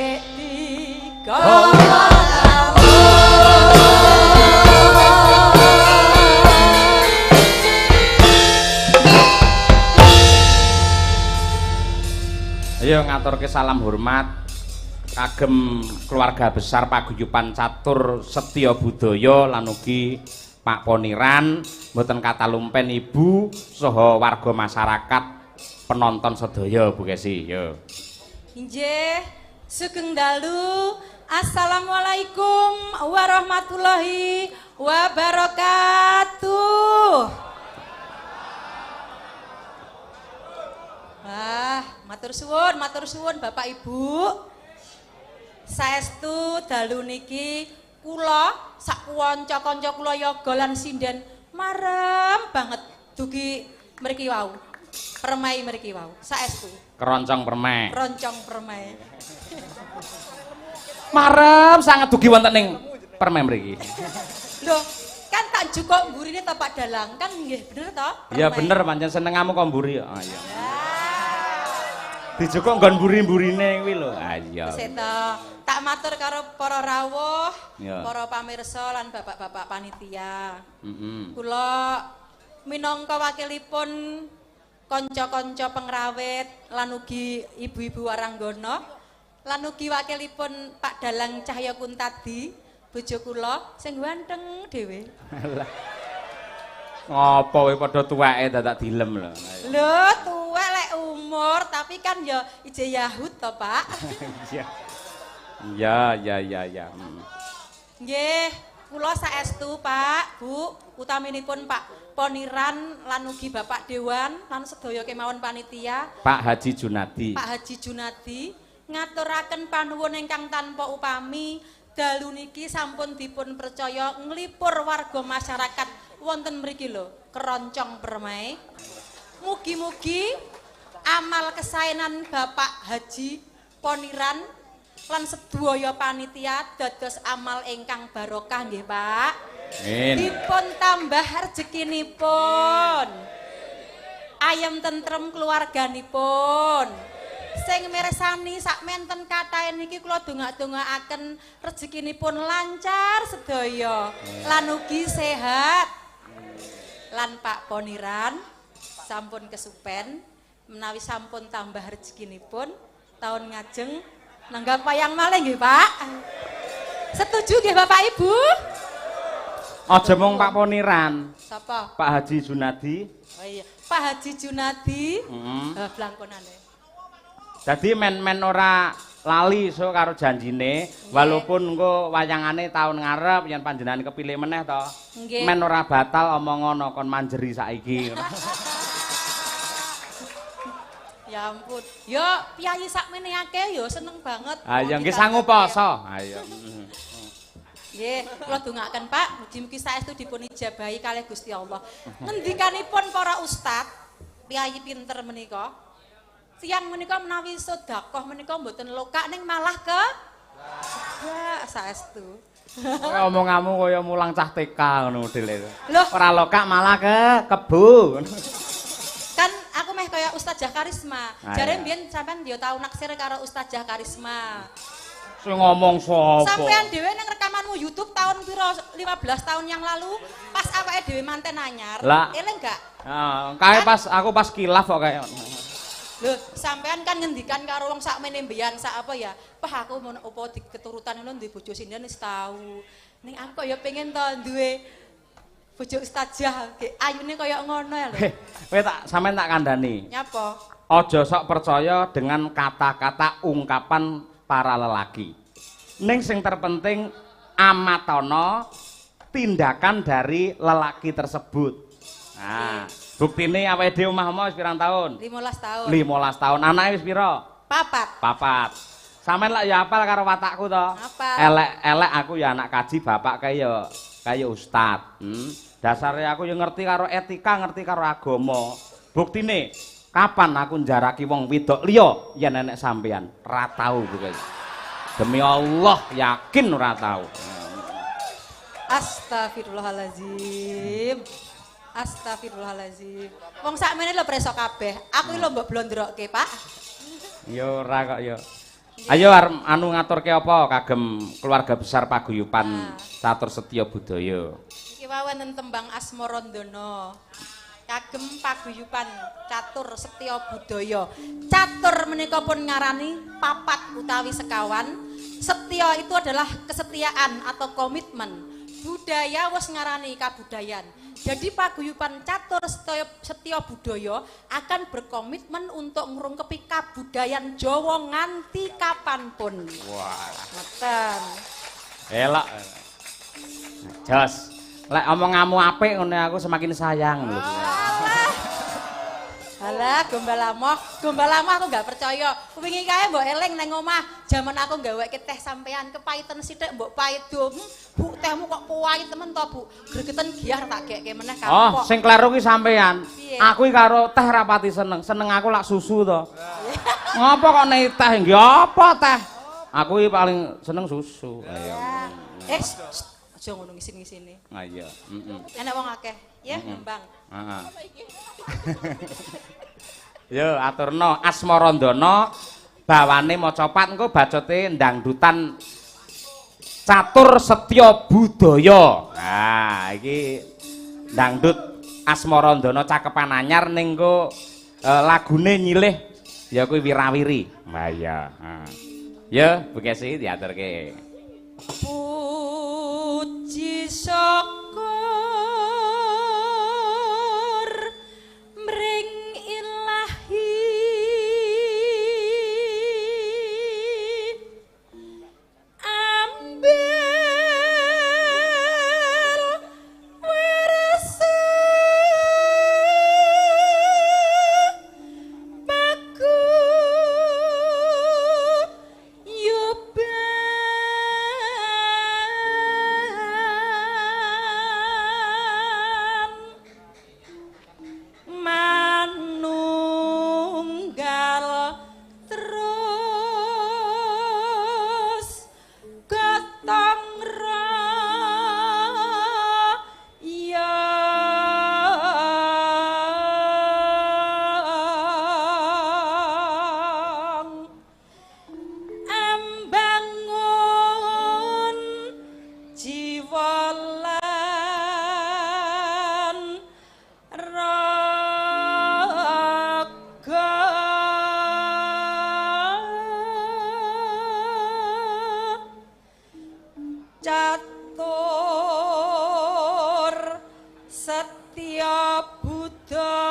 Ayo ngaturke salam hormat kagem keluarga besar paguyuban catur Setya Budaya lan ugi Pak Poniran mboten katalumpen Ibu saha warga masyarakat penonton sedaya Bu Kesi. Yo. Inggih, sugeng dalu. Assalamualaikum warahmatullahi wabarakatuh. Matur suwun Bapak Ibu. Saestu dalu niki kula sak kanca-kanca kula yoga lan sinden marem banget dugi mriki wau. Permai mriki wau. Saestu. Keroncong permai. Keroncong permai. Marem sangat dugi wonten ing permai mriki. Lho, kan tak jukok mburine to Pak Dalang, kan nggih bener to? Iya bener pancen senengamu kok mburi. Ah iya. Dijukok nggon mburi-mburine kuwi lho. Ah iya. Seta, tak matur karo para rawuh, ya. para pamirsa lan bapak-bapak panitia. Heeh. Kula minangka wakilipun kanca-kanca pengrawit lan ugi ibu-ibu waranggana lan ugi wakilipun Pak Dalang Cahya Kuntadi, bojo kula sing ganteng dhewe. Lah. Ngopo kowe padha tuweke dadak dilem lho. Lho, tuwek lek umur, tapi kan ya ije Yahud to, Pak. Iya. Ya. Nggih, kula saestu, Pak, Bu, utaminipun Pak Poniran lan ugi Bapak Dewan lan sedaya kemawon panitia. Pak Haji Junadi. Pak Haji Junadi ngaturaken panuwun ingkang tanpa upami dalu niki sampun dipun percaya nglipur warga masyarakat wonten mriki lho, Keroncong Permai. Mugi-mugi amal kesaenan Bapak Haji Poniran lan sedaya panitia dados amal ingkang barokah nggih, Pak. Amin. Dipun tambah rezekinipun. Ayem tentrem keluarganipun. Sing mirsani sak menten kathah niki kula donga-dongaaken rezekinipun lancar sedaya lan ugi sehat. Lan Pak Poniran sampun kesupen menawi sampun tambah rezekinipun tahun ngajeng nanggap wayang malih nggih, Pak. Setuju nggih Bapak Ibu? Aja mung Pak Poniran. Sapa? Pak Haji Junadi. Oh iya, Pak Haji Junadi. Blangkonane. Jadi men ora lali so karo janjine, walaupun engko wayangane tahun ngarep yen panjenengan kepilih meneh to. Men ora batal omong ngono kon manjeri saiki. Ya ampun. Yo piyayi sakmene akeh yo seneng banget. Ayo nggih sangu poso. Ayo. Nggih, kula dongaken Pak, mugi-mugi saestu dipun ijabahi kalih Gusti Allah. Ngendikanipun para ustad, piyayi pinter menika. Siang menika menawi sedekah menika mboten lokak ning malah ke saestu. Omonganmu kaya mulang cah TK ngono modele. Loh, ora lokak malah ke kebo. Kan aku meh kaya Ustazah Karisma. Jare mbiyen sampean yo tau naksir karo Ustazah Karisma. Sing ngomong sapa? Sampean dhewe ning rekamanmu YouTube tahun piro 15 tahun yang lalu pas awake dhewe manten anyar. Eling gak? Kae pas kilaf kok kaya. Lho, sampean kan ngendikan karo wong sakmene mbiyen sak apa ya? Pah aku mau opo keturutan ngono duwe bojo sinden wis tau. Ning aku kok ya pengen to duwe bojo ustazah, ayune kaya ngono ya lho. Kowe sampean tak kandhani. Nyapa? Aja sok percaya dengan kata-kata ungkapan para lelaki. Ning sing terpenting amatono tindakan dari lelaki tersebut. Nah, buktine awake dhewe omah-omah wis pirang tahun? 15 tahun. 15 tahun. Anake wis pira? 4. 4. Sampeyan lak ya apal karo watakku to? Elek aku ya anak kaji, bapak kaya ustad. Dasare aku ya ngerti karo etika, ngerti karo agama. Buktine kapan aku njaraki wong wedok liya yen enek sampeyan? Ora tau bukan. Demi Allah yakin ora tau. Astagfirullahalazim. Astagfirullahalazim. Wong sakmene lho preso kabeh. Aku lho mbok blondrokke, Pak. Ya ora kok ya. Ayo anu ngaturke apa kagem keluarga besar paguyuban Catur Setya Budaya. Iki wonten tembang Asmarandana. Kagem paguyuban Catur Setya Budaya. Catur menika pun ngarani papat utawi sekawan. Setya itu adalah kesetiaan atau komitmen. Budaya wis ngarani kabudayan. Jadi paguyuban Catur Setya Budaya akan berkomitmen untuk ngrungkepi kabudayan Jawa nganti kapanpun. Wah, ngoten. Elok. Jos. Lek omonganmu apik ngene aku semakin sayang lho. Alah, gombalamoh aku nggak percaya. Wingi kae mbok eling nang omah, jaman aku gaweke teh sampean kepaiten sithik mbok pait do. Bu, tehmu kok pahit temen to, Bu? Gregeten giah tak gekke meneh kapok. Oh, sing kleru ki sampean. Aku iki karo teh rapati seneng. Seneng aku lak susu to. Ngopo kok nek teh nggih apa teh? Aku iki paling seneng susu. Ayo. Aja ngono ngisin-ngisini. Ayo, Enak wong akeh, ya, Mbang. Heeh. Yo aturno Asmarandana bawane maca pat engko bacote ndangdutan Catur Setya Budaya. Nah, iki dangdut Asmarandana cakepan anyar ning engko lagune nyilih ya kuwi Wirawiri. Lah iya. Ya, Bu Kesi diaturke. Puji syukur mring Ilahi ambil warasa manunggal terus gotong royong ambangun jiwa lan raga Catur Setya Budaya.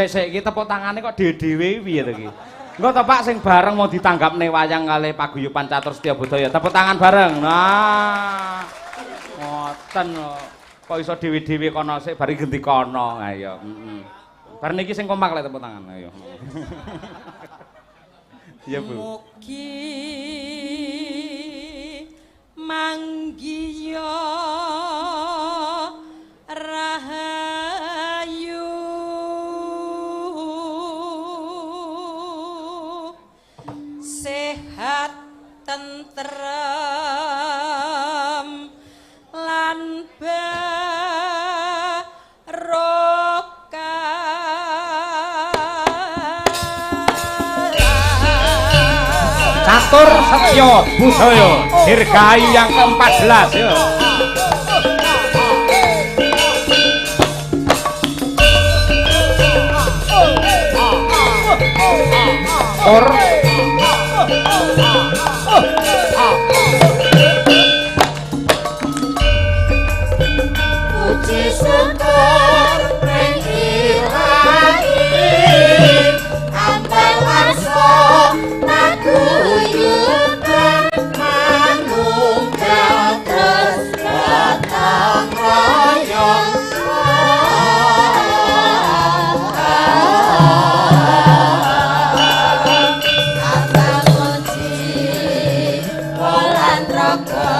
Sik iki tepuk tangane kok dhewe-dhewe piye to iki? Engko to Pak sing bareng mau ditanggapne wayang kalih paguyuban Catur Setya Budaya. Tepuk tangan bareng. Nah. Ngoten kok iso dhewe-dhewe kono sik bari genti kono. Ayo, Bar niki sing kompak lek tepuk tangan. Ayo. Iya, Bu. Mugi manggiya rahayu sehat tentrem lan barokah. Catur Setya Budaya Dirgahayu yang ke-14 ya. Tur puji syukur ring Ilahi ambal warsa paguyuban manunggal terus gotong royong ambangun jiwa lan raga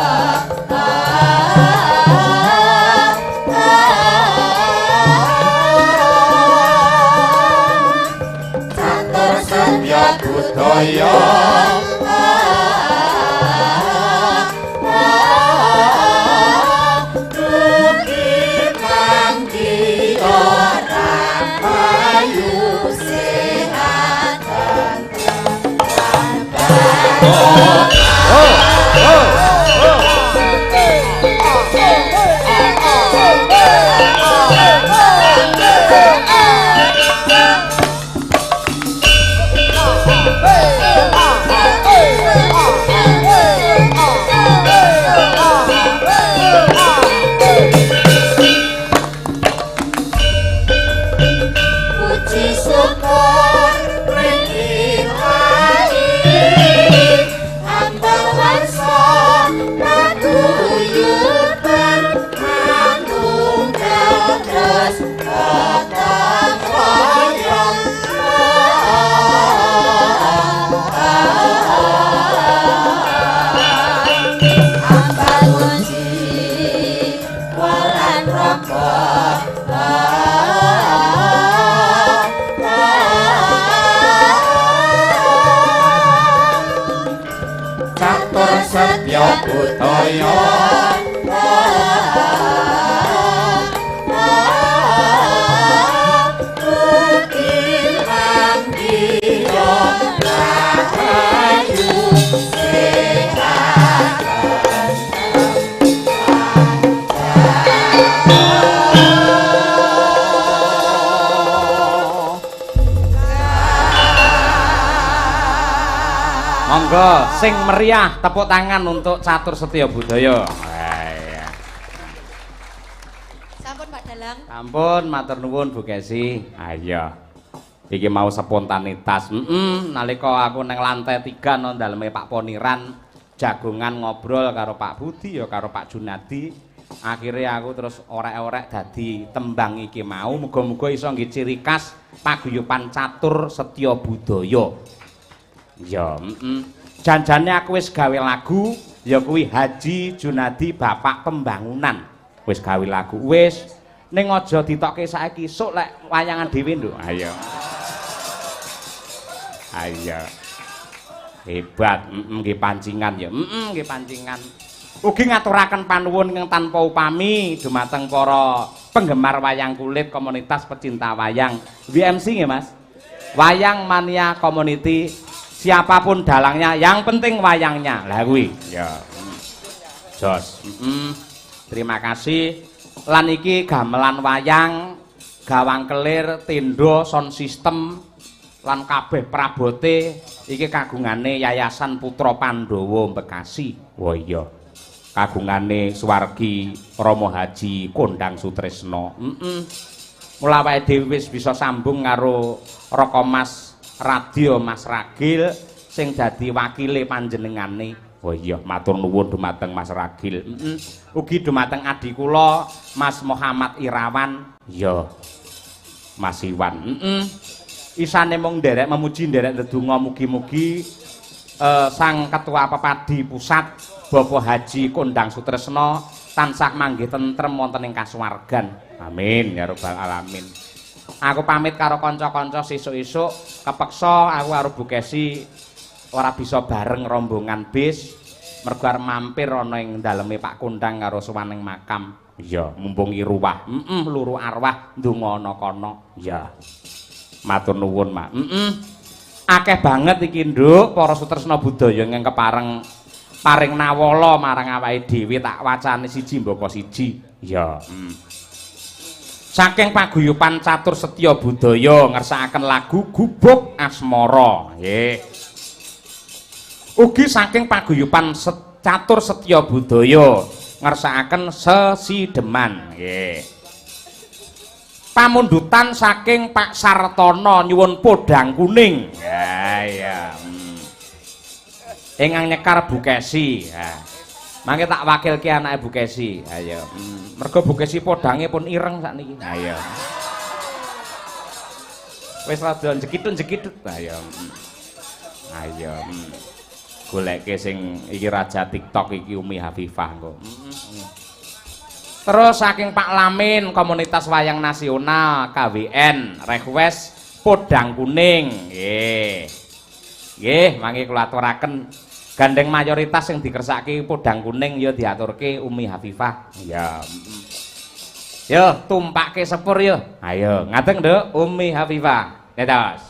Catur Setya Budaya Monggo sing meriah tepuk tangan untuk Catur Setya Budaya. Sampun Pak Dalang. Sampun matur nuwun Bu Kesi. Ayo. Iki mau spontanitas. Nalika aku nang lantai 3 nang daleme Pak Poniran jagongan ngobrol karo Pak Budi ya karo Pak Junadi. Akhirnya aku terus orek-orek dadi tembang iki mau muga-muga iso nggih ciri khas paguyuban Catur Setya Budaya. Ya, janjane aku wis gawe lagu, ya kuwi Haji Junadi Bapak Pembangunan. Wis gawe lagu, wis ning aja ditokke saiki, sok lek wayangan dhewe nduk. Ayo. Ayo. Hebat, nggih pancingan ya. Nggih pancingan. Ugi ngaturaken panuwun ingkang tanpa upami dumateng para penggemar wayang kulit komunitas pecinta wayang. WMC nggih, Mas? Wayang Mania Community. Siapapun dalangnya, yang penting wayangnya. Lah kuwi. Ya. Jos. Terima kasih. Lan iki gamelan wayang, gawang kelir, tenda, sound system lan kabeh prabote iki kagungane Yayasan Putra Pandhawa Bekasi. Wah iya. Kagungane Suwargi Rama Haji Kondang Sutresna. Mula awake dhewe wis bisa sambung karo Rokomas Radio Mas Ragil sing dadi wakile panjenengane. Oh iya, matur nuwun dumateng Mas Ragil. Ugi dumateng adi kula Mas Muhammad Irawan. Ya. Mas Iwan. Isane mung nderek memuji nderek ndedonga mugi-mugi Sang Ketua Pepadi Pusat Bapak Haji Kondang Sutresna tansah manggih tentrem wonten ing kasuwargan. Amin ya rabbal alamin. Aku pamit karo kanca-kanca sesuk-esuk, kepeksa aku karo Bu Kesi ora bisa bareng rombongan bis mergo arep mampir ana ing daleme Pak Kondang karo suwaning makam. Iya, mumpung iruwah. Luru arwah ndonga ana kono. Ya. Matur nuwun, Mak. Akeh banget iki, Nduk, para sutresna budaya ingkang kepareng paring nawala marang awake dhewe tak wacane siji mbaka siji. Ya. Saking paguyuban Catur Setya Budaya ngersakaken lagu Gubuk Asmara. Nggih. Ugi saking paguyuban Catur Setya Budaya ngersakaken Sesideman. Nggih. Pamundutan saking Pak Sartono nyuwun podang kuning. Ya ya. Ingkang nyekar Bu Kesi. Ya. Mangke tak wakilke anake Bu Kesi. Ayo. Mergo Bu Kesi podange pun ireng sakniki. Ayo. Wis rada jekitut-jekitut. Ayo. Ayo. Goleke sing iki raja TikTok iki Umi Hafifah engko. Terus saking Pak Lamin Komunitas Wayang Nasional KWN request podang kuning. Nggih. Nggih, mangke kula aturaken gandeng mayoritas yang dikersake podang kuning ya diaturke Umi Hafifah. Ya. Yo tumpake sepur yo. Ayo, ngateng Nduk Umi Hafifah. Netos.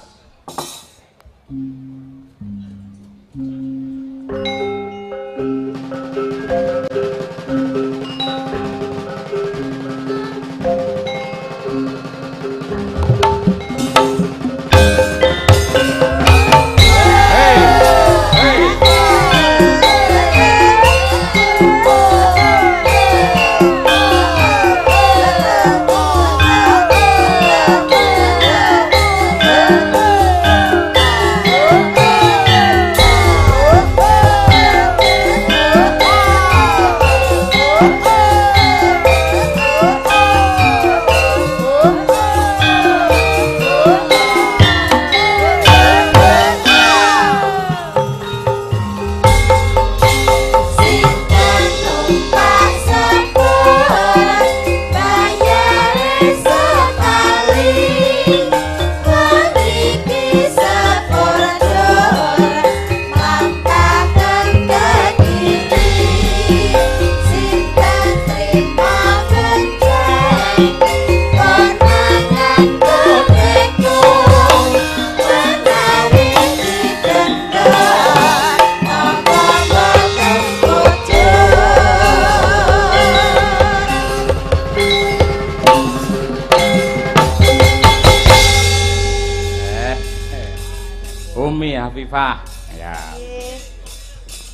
Arifah. Ya. Nggih.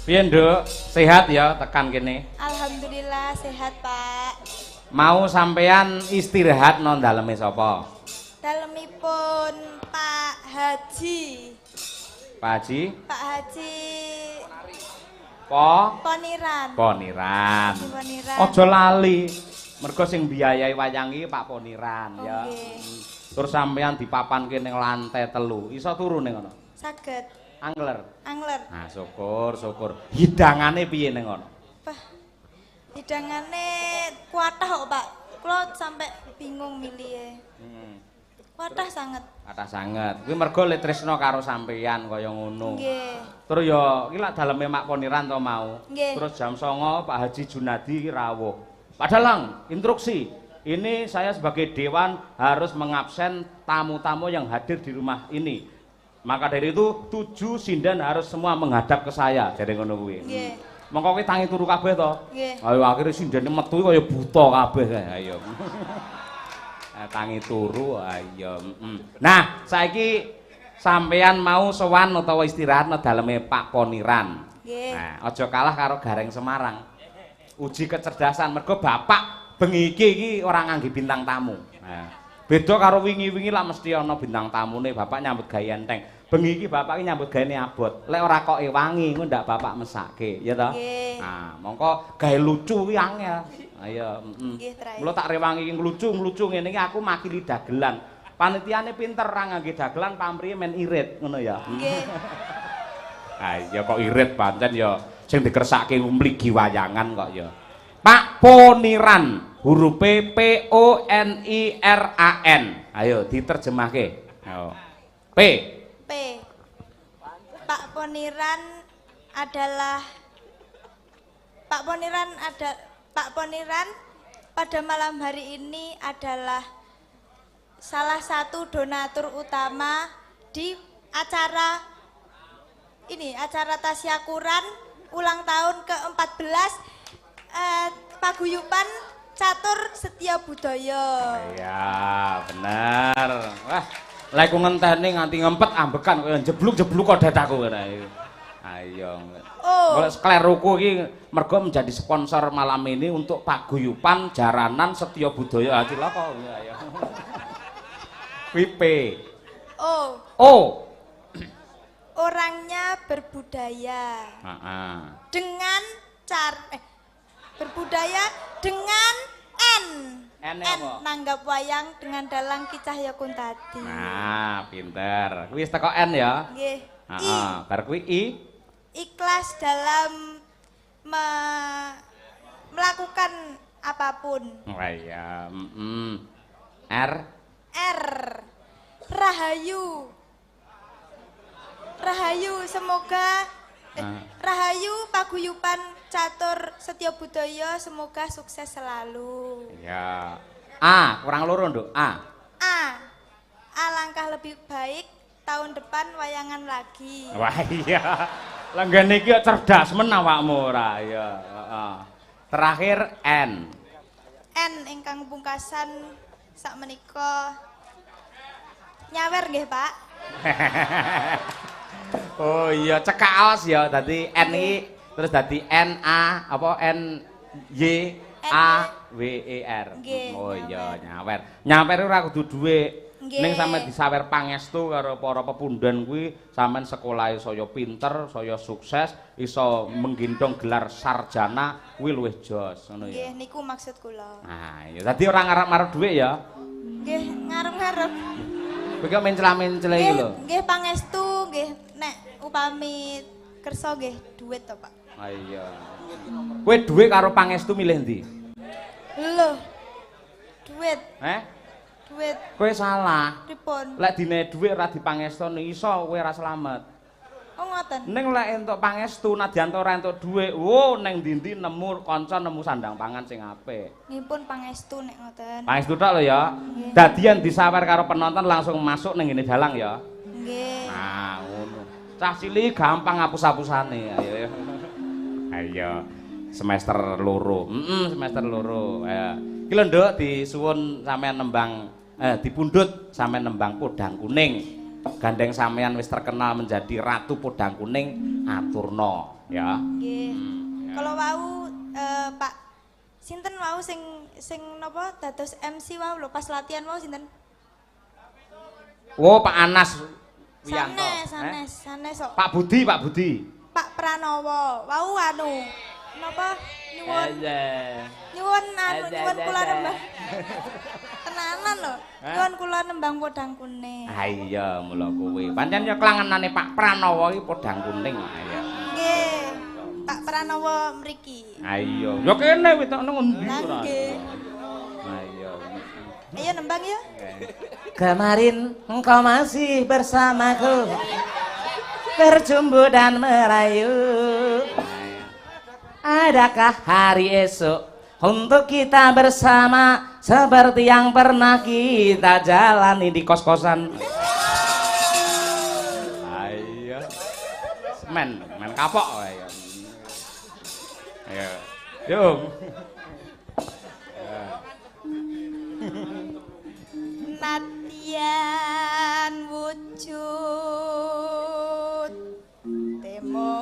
Piye, Nduk? Sehat ya tekan kene? Alhamdulillah sehat, Pak. Mau sampean istirahat nang daleme sapa? Dalemipun Pak Haji. Pak Haji? Pak Haji Po? Poniran. Poniran. Poniran. Aja lali. Mergo sing biayai wayang iki Pak Poniran ya. Terus sampean dipapanke ning lantai 3. Iso turu ning ngono? Saged. Angler. Angler. Nah, syukur. Hidangane piye ning ngono? Bah. Hidangane kuatah kok, Pak. Kula sampai bingung milih. Kuatah sanget. Kathah sanget. Kuwi mergo le tresno karo sampeyan kaya ngono. Nggih. Terus ya iki lak daleme Mak Poniran to mau. Nggih. Terus jam 09.00 Pak Haji Junadi rawuh. Pak Dalang, instruksi. Ini saya sebagai dewan harus mengabsen tamu-tamu yang hadir di rumah ini. Maka dari itu 7 sinden harus semua menghadap ke saya. Jadi ngono kuwi. Nggih. Mongko kowe tangi turu kabeh to? Nggih. Ayo akhire sindene metu kaya buta kabeh ayo. Tangi turu ayo. Nah, saiki sampeyan mau sowan utawa istirahat nang daleme Pak Poniran. Nggih. Nah, aja kalah karo Gareng Semarang. Uji kecerdasan mergo bapak bengi iki ora ngangge bintang tamu. Nah, beda karo wingi-wingi lah mesti ana bintang tamune bapak nyambut gawe enteng. Bengi iki bapak iki nyambut gawe abot. Lek ora kok wangi ngono ndak bapak mesake, ya toh? Nggih. Nah, mongko gawe lucu kuwi angel. Ayo, Nggih, Trai. Mula tak rewangi iki nglucu ngene iki aku makili dagelan. Panitiane pinter ra ngangge dagelan pamrihe men irit ngono ya. Nggih. Ah ya kok irit pancen ya sing dikersake mligi wayangan kok ya. Pak Poniran, hurufe P O N I R A N. Ayo diterjemahke. Ayo. P. P. Pak Poniran adalah Pak Poniran pada malam hari ini adalah salah satu donatur utama di acara tasyakuran ulang tahun ke-14 Paguyuban Catur Setya Budaya. Iya, bener. Wah, lek ku ngenteni nganti ngempet ambekan kaya jebluk-jebluk kok dadaku ngene. Ayo. Oh. Kalau Skleruku iki mergo menjadi sponsor malam ini untuk Paguyuban Jaranan Setya Budaya. Iki lho kok ayo. P. O. Orangnya berbudaya. Dengan berbudaya dengan N. N apa? Nanggap wayang dengan dalang Ki Cahya Kuntadi. Nah, pinter. Kuwi wis teko N ya? Nggih. Heeh, bar kuwi I. Ikhlas dalam melakukan apapun. Wah iya, R. Rahayu semoga Rahayu Paguyuban Catur Setya Budaya semoga sukses selalu. Ya. A, kurang loro, Nduk. A. Alangkah lebih baik tahun depan wayangan lagi. Wah iya. Lenggane iki cerdas men awakmu ora ya. Terakhir N. N ingkang pungkasan sakmenika nyawer nggih, Pak. Oh iya, cekaos ya. Dadi N iki terus dadi N A apa N Y A W E R. Oh iya, nyawer. Nyawer ora kudu dhuwit. Ning sampe disawer pangestu karo para pepundhen kuwi sampean sekolahe saya pinter, saya sukses, iso menggendong gelar sarjana kuwi luwih jos ngono ya. Nggih, niku maksud kula. Nah, ya dadi ora ngarep-arep dhuwit ya. Nggih, ngarep-ngarep. Kuwi kok mencela-mencela iki lho. Nggih pangestu nggih nek upami kersa nggih dhuwit to, Pak. Ah iya. Kowe dhuwit karo pangestu milih ndi? Lho. Dhuwit. Dhuwit. Kowe salah. Pripun? Lek dine dhuwit ora dipangestoni iso kowe ora slamet. Oh ngoten. Ning lek entuk pangestu nadyan ora entuk dhuwit, wo ning ndi-ndi nemu kanca nemu sandang pangan sing apik. Nipun pangestu nek ngoten. Pangestu tok lho ya. Dadian disawer karo penonton langsung masuk ning ngene dalang ya. Nggih. Nah, ngono. Cah cilik gampang ngapus-apusane. Ayo. Ayo. Semester loro. Semester loro. Ya. Iki lho Nduk disuwun sampean nembang dipundhut sampean nembang podang kuning. gandeng sampean wis terkenal menjadi Ratu Podang Kuning, aturna ya. Nggih. Kalau wau Pak sinten wau sing napa dados MC wau lho pas latihan wau sinten? Oh, Pak Anas Wiyanto. Sanes kok. Pak Budi. Pak Pranowo. Wau anu napa nyuwun kula nembang. Tenanan lho. Nyuwun kula nembang Podang Kuning. Ah iya, mula kuwi. Pancen ya klangenane Pak Pranowo iki Podang Kuning. Ayo. Nggih. Pak Pranowo mriki. Ah iya. Ya kene wetokno ngendi ora. Nggih. Ayo. Ayo nembang ya. Kemarin engkau masih bersamaku, berjumbu dan merayu. Adakah hari esok untuk kita bersama seperti yang pernah kita jalani di kos-kosan? Ayo, men kapok, ayo. Yuk. Nadyan wujud temong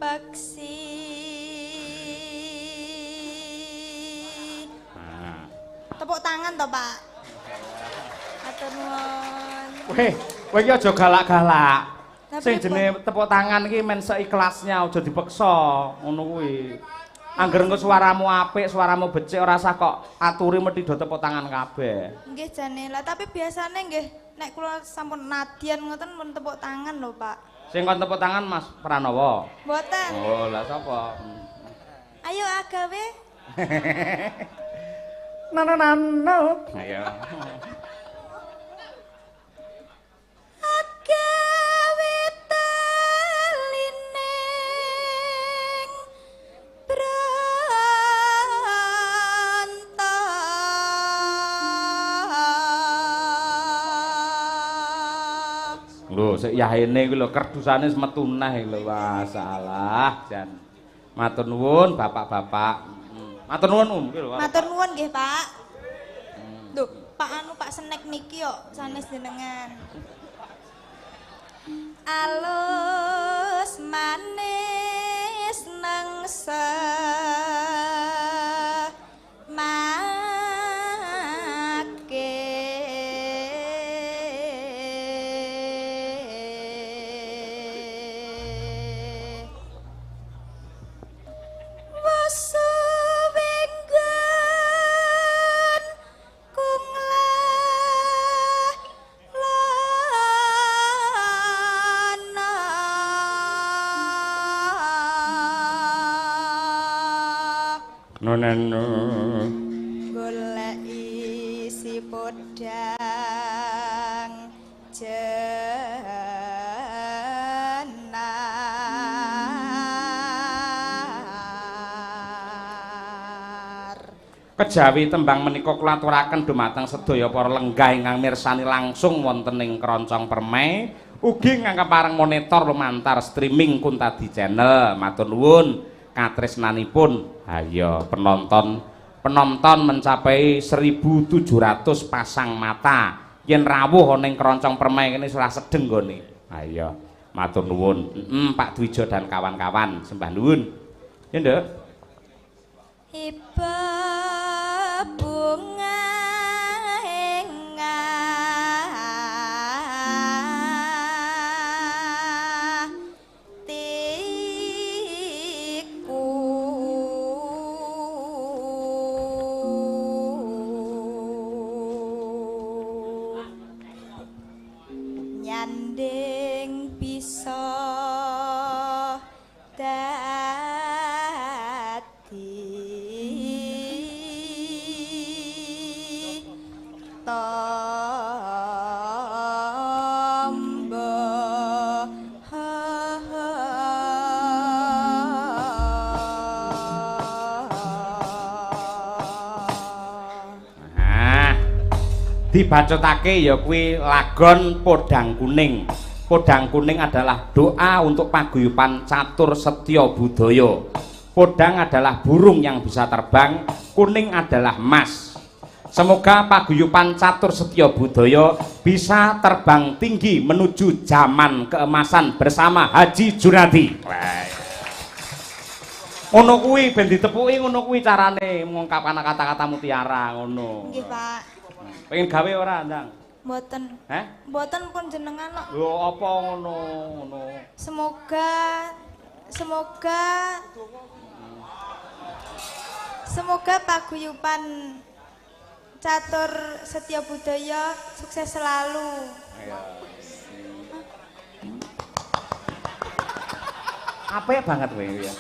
peksi tepuk tangan toh Pak. Matur nuwun. Kowe iki aja galak-galak. Sing jenenge tepuk tangan iki men seikhlasnya, aja dipaksa ngono kuwi. Angger engko suaramu apik, suaramu becik ora usah kok aturi mesti do tepuk tangan kabeh. Nggih jane. Lah tapi biasane nggih nek kula sampun nadyan ngoten mun tepuk tangan lho, Pak. Sing kon tepuk tangan Mas Pranowo. Mboten. Oh, lah sapa? Ayo agawe. No. Ayo. Agawe telining Lho, sik yahene iki lho kerdusane metu neh lho. Wah, salah jan. Matur nuwun Bapak-bapak. Matur nuwun Om iki lho. Matur nuwun nggih, Pak. Lho, Pak Pak Senek niki kok sanes jenengan. Alus manis nengse Noneno golek isi podang jenar. Kejawi tembang menika kula aturaken dumateng sedaya para lenggah ingkang mirsani langsung wonten ing Keroncong Permai, ugi ingkang pareng monitor lumantar streaming Kuntadi Channel. Matur nuwun katresnanipun. Ayo penonton mencapai 1.700 pasang mata. Yen rawuh ana ing Keroncong Permai kene ora sedeng nggone. Ayo matur nuwun. Pak Dwijo dan kawan-kawan sembah nuwun. Ya Nduk. Iba bunga nyanding bisa dibacotake ya kuwi lagon Podang Kuning. Podang Kuning adalah doa untuk paguyuban catur setya budaya. Podang adalah burung yang bisa terbang, kuning adalah emas. Semoga paguyuban Catur Setya Budaya bisa terbang tinggi menuju zaman keemasan bersama Haji Junadi. Ngono kuwi ben ditepuki, ngono kuwi carane mengungkapkan kata-kata mutiara ngono. Nggih, Pak. Pengen gawe ora, Ndang? Mboten. Heh? Mboten pun jenengan kok. Lho apa ngono? Semoga paguyuban Catur Setya Budaya sukses selalu. Apik banget kowe ya.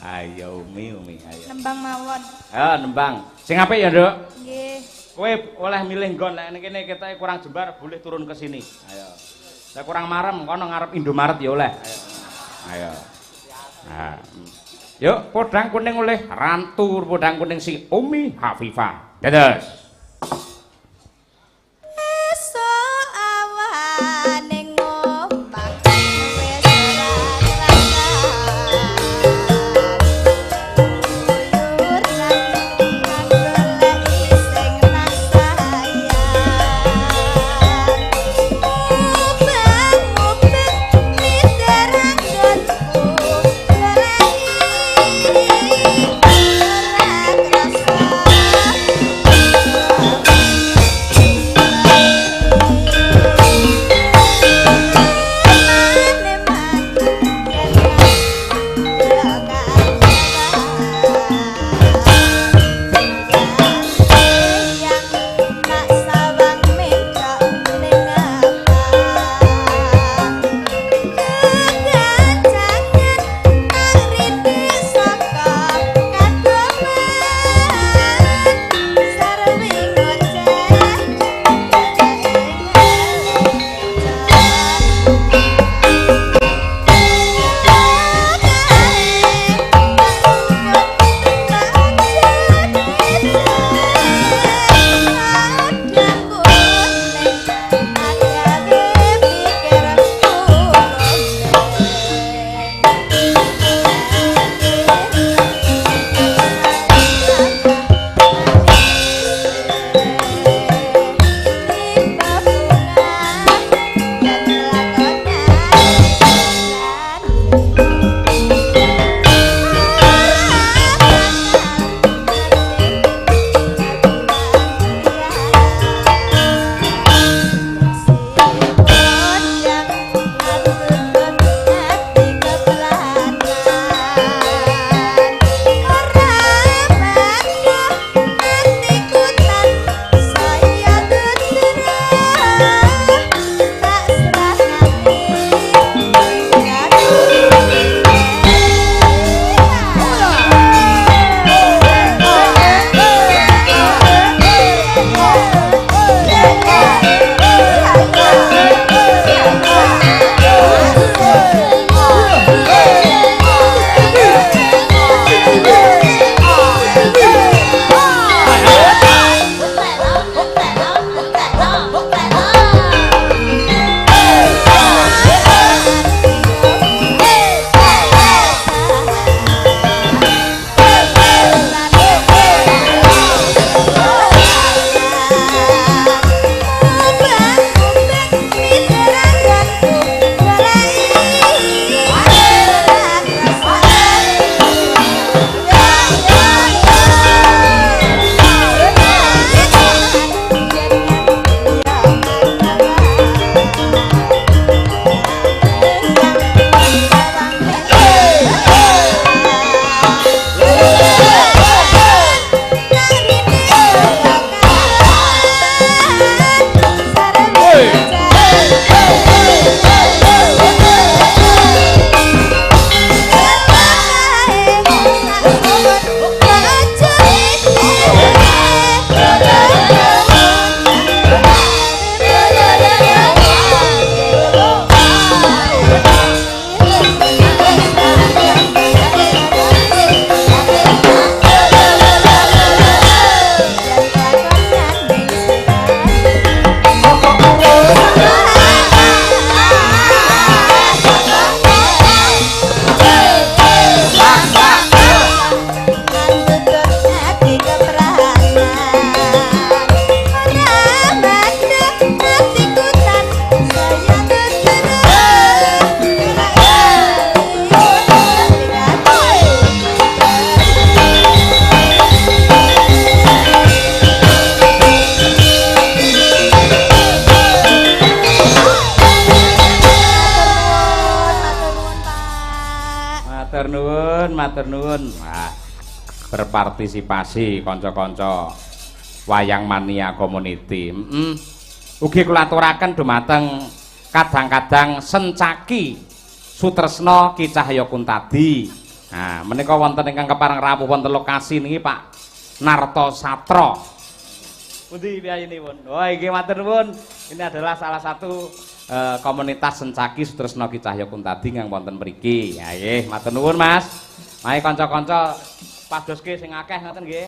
Ayo Umi, ayo. Nembang mawon. Ya, nembang. Sing apik ya, Nduk. Nggih. Kowe oleh milih nggon nek kene ketoke kurang jembar boleh turun ke sini. Ayo. Nek kurang marem kono ngarep Indomaret ya oleh. Ayo. Nah. Yuk, podang kuning oleh rantu podang kuning si Umi Hafifah. Dados. Esuk awan ning ngomong wis ora terasa. Uyur lan golek sing rasaya. Mubeng miterang gonku golek ora terasa. matur nuwun, matur nuwun. Wah, berpartisipasi kanca-kanca Wayang Mania Community. Ugi kula aturaken dumateng kadang-kadang Sencaki Sutresna Ki Cahya Kuntadi. Nah, menika wonten ingkang kepareng rawuh wonten lokasi niki Pak Narto Satra. Pundi piyayinipun? Oh, iki matur nuwun. Ini adalah salah satu komunitas Sencaki Sutresna Ki Cahya Kuntadi yang wonten mriki. Ya nggih, matur nuwun Mas. Mari kanca-kanca padoske sing akeh ngoten nggih.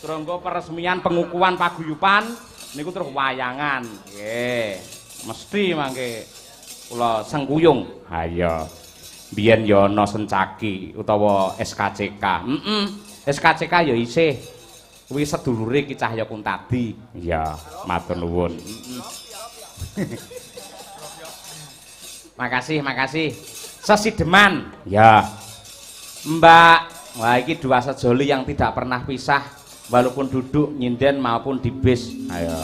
Tronggo peresmian pengukuhan paguyuban niku terus wayangan. Nggih. Mesti mangke kula sengkuyung. Ha iya. Biyen ya ana Sencaki utawa SKCK. SKCK ya isih kuwi sedulure Ki Cahya Kuntadi. Iya, matur nuwun. Makasih. Sesideman. Ya. Mbak, wah iki dua sejoli yang tidak pernah pisah walaupun duduk nyinden maupun di bis. Ayo.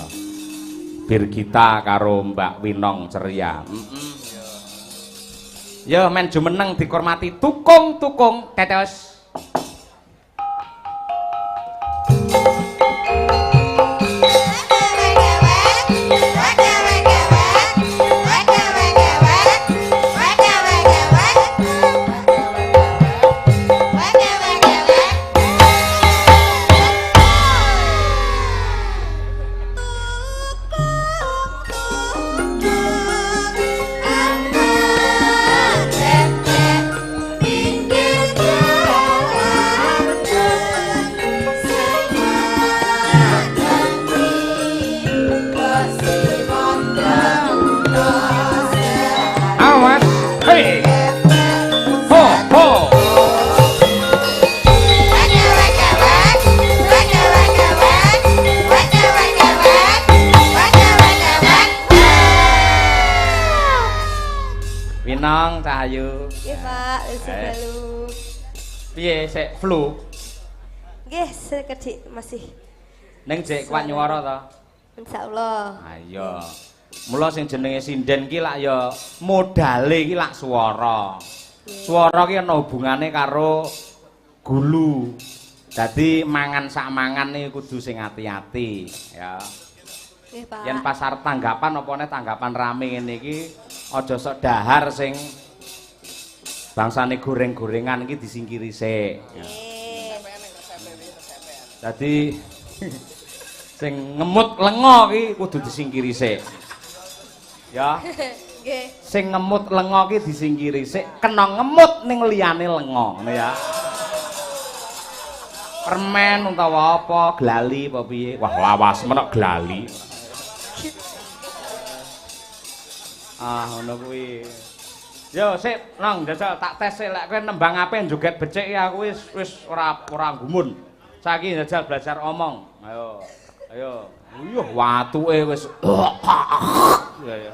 Birgita karo Mbak Winong ceria. Ya men jumeneng dikurmati tukung tetes. Winong Cahayu. Nggih, Pak, wis dalu. Piye sik flu? Nggih, sekedhik masih. Ning jek kuat nyuwara to? Insyaallah. Ayo. Mula sing jenenge sinden ki lak ya modale ki lak swara. Swara ki ana hubungane karo gulu. Dadi mangan sak mangan iki kudu sing ati-ati, ya. Nggih, Pak. Yen pasar tanggapan opone tanggapan rame ngene iki aja sok dahar sing bangsane goreng-gorengan iki disingkiri sik. Dadi sing ngemut lenga iki kudu disingkiri sik. Ya. Nggih. Sing ngemut lenga iki disingkiri sik, kena ngemut ning liyane lenga, ngono ya. Permen utawa apa, glali apa piye? Wah, lawas menek glali. Ah, ngono kuwi. Yo, sip, nang jajal tak tes sik lek kowe nembang ape joget becik ya aku wis ora gumun. Saiki jajal belajar omong. Ayo. Uyuh, watuke wis. Ya ya.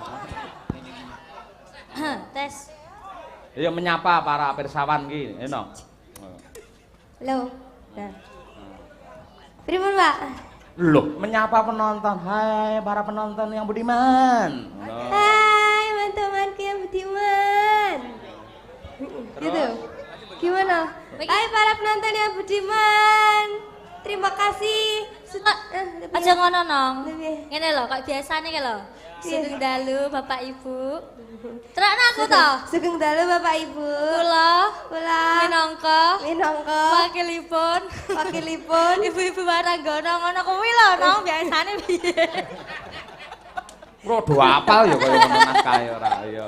Tes. Ya menyapa para pirsawan ki, eno. Halo. Nah. Pripun, Pak? Loh, menyapa penonton. Hai para penonton yang budiman. Hai, teman-temanku yang budiman. Gitu. Gimana? Hai para penonton yang budiman. Terima kasih. Aja ngono nong. Ngene lho, kok biasane ki lho. Sugeng dalu Bapak Ibu. Terakno aku to. Sugeng dalu Bapak Ibu. Kula minangka wakilipun ibu-ibu waranggono ngono kuwi lho nong biasane piye. Rodo apal ya kaya ngono naskahe ora ya.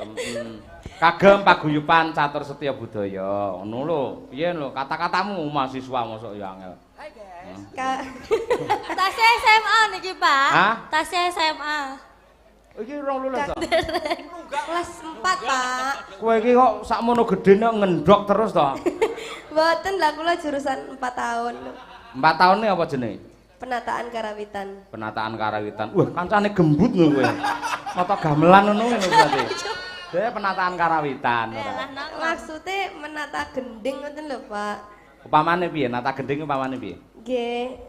Kagem paguyuban catur setya budaya. Ngono lho. Piye lho kata-katamu mahasiswa mosok ya angel. Tasnya SMA niki, Pak. Hah? Tasnya SMA. Iki rong lulus to? kelas 4, Pak. Kowe iki kok sakmono gedene ngendhok terus to? Mboten lah kula jurusan 4 tahun. 4 tahun apa jenenge? Penataan karawitan. Penataan karawitan. Wah, kancane gembut lho kowe. Mata gamelan ngono berarti. Dhewe penataan karawitan. Maksudnya menata gending ngoten lho, Pak. Upamane piye? Nata gending upamane piye? Nggih,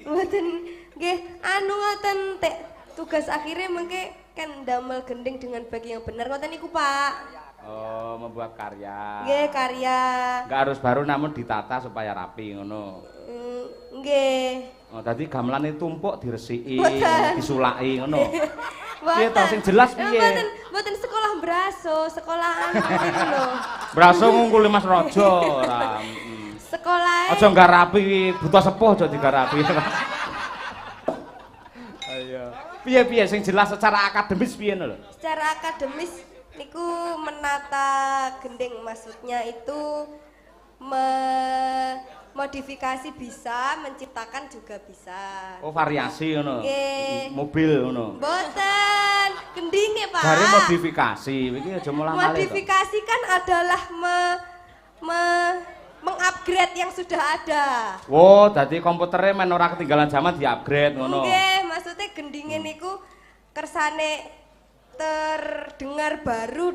mboten nggih anu ngoten tugas akhirnya mengke kan damel gending dengan bagi yang benar ngoten niku, Pak. Oh, membuat karya. Nggih, karya. Enggak harus baru namun ditata supaya rapi ngono. Nggih. Oh, tadi gamelane tumpuk diresiki, Mboten. disulaki ngono. Piye Mboten. to sing jelas piye? Mboten sekolah braso, sekolahan ngono lho. Braso ngungkuli Mas Raja ora. Sekolah. Aja nggarapi buta sepuh aja digarapi. Ayo. Piye sing jelas secara akademis piye lho? Secara akademis niku menata gending, maksudnya itu modifikasi bisa, menciptakan juga bisa. Oh, variasi ngono. Nggih. Mobil ngono. Mboten, gendinge, Pak. Jare modifikasi, iki aja mulang-malih. Modifikasi kan adalah mengupgrade yang sudah ada. Oh, dadi komputernya men ora ketinggalan zaman di-upgrade ngono. Nggih, maksudnya gendinge niku kersane terdengar baru